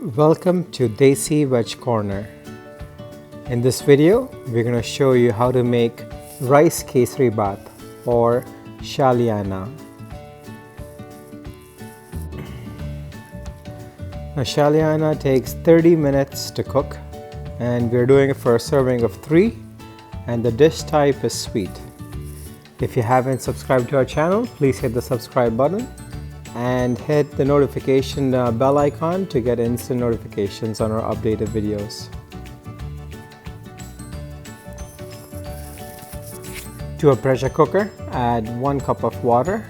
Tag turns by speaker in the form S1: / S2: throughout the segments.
S1: Welcome to Desi Veg Corner. In this video, we're going to show you how to make rice kesari bath or Shaalyanna. Now, Shaalyanna takes 30 minutes to cook, and we're doing it for a serving of 3, and the dish type is sweet. If you haven't subscribed to our channel, please hit the subscribe button and hit the notification bell icon to get instant notifications on our updated videos. To a pressure cooker, add 1 cup of water,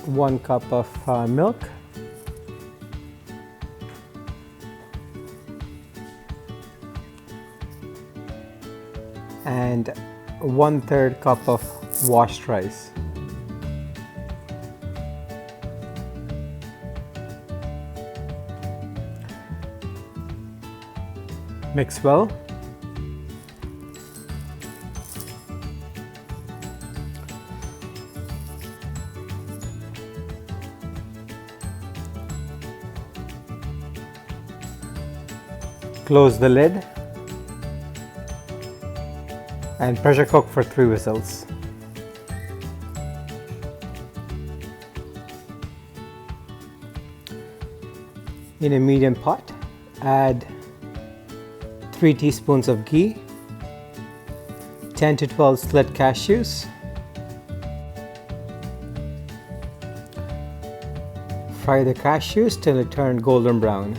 S1: 1 cup of milk, and 1/3 cup of washed rice. Mix well. Close the lid and pressure cook for 3 whistles. In a medium pot, add 3 teaspoons of ghee, 10 to 12 split cashews, fry the cashews till it turns golden brown.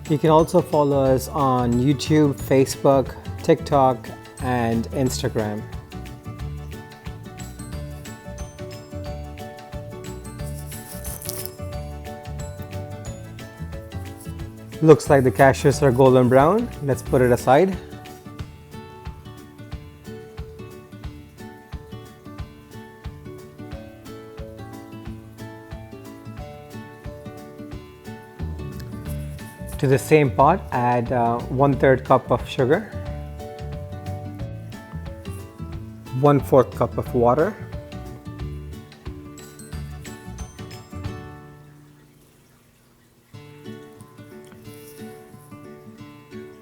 S1: You can also follow us on YouTube, Facebook, TikTok, and Instagram. Looks like the cashews are golden brown. Let's put it aside. To the same pot, add 1/3 cup of sugar, 1/4 cup of water,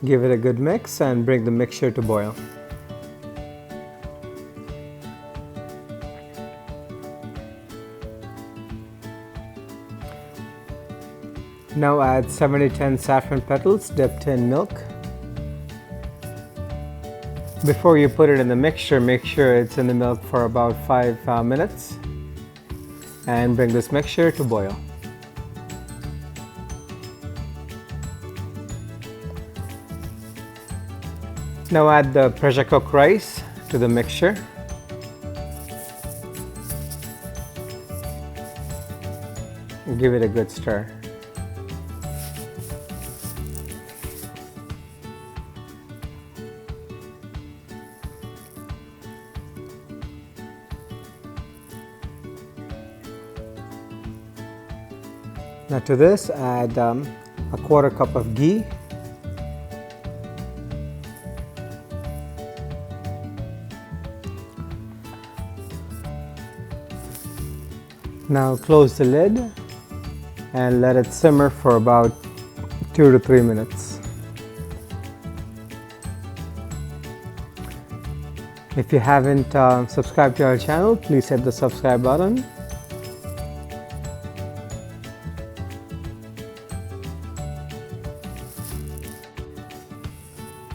S1: give it a good mix and bring the mixture to boil. Now add 7 to 10 saffron petals dipped in milk. Before you put it in the mixture, make sure it's in the milk for about 5 minutes and bring this mixture to boil. Now add the pressure cooked rice to the mixture. Give it a good stir. Now to this, add a 1/4 cup of ghee, now close the lid and let it simmer for about 2 to 3 minutes. If you haven't subscribed to our channel, please hit the subscribe button.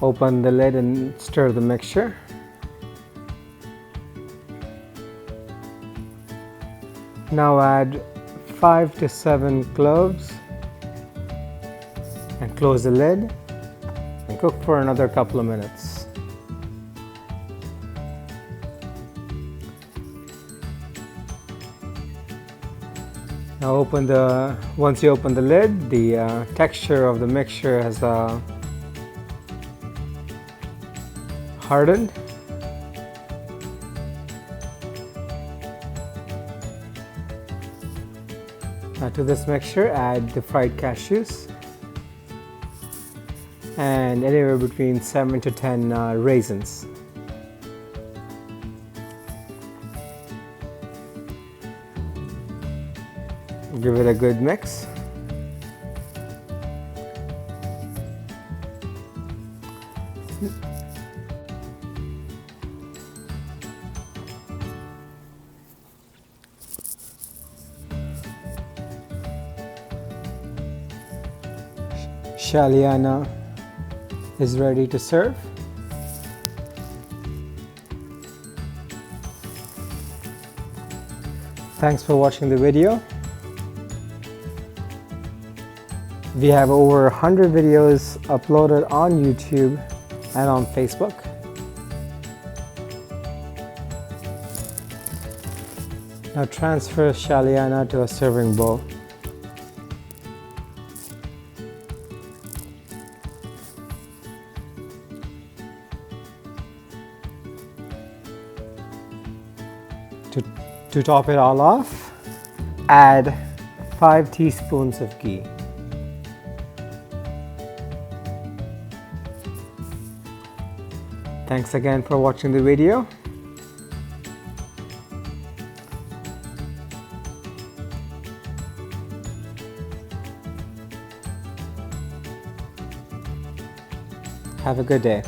S1: Open the lid and stir the mixture. Now add 5 to 7 cloves and close the lid and cook for another couple of minutes. Now once you open the lid, the texture of the mixture has hardened. To this mixture, add the fried cashews and anywhere between 7 to 10 raisins. Give it a good mix. Shaalyanna is ready to serve. Thanks for watching the video. We have over 100 videos uploaded on YouTube and on Facebook. Now transfer Shaalyanna to a serving bowl. To top it all off, add 5 teaspoons of ghee. Thanks again for watching the video. Have a good day.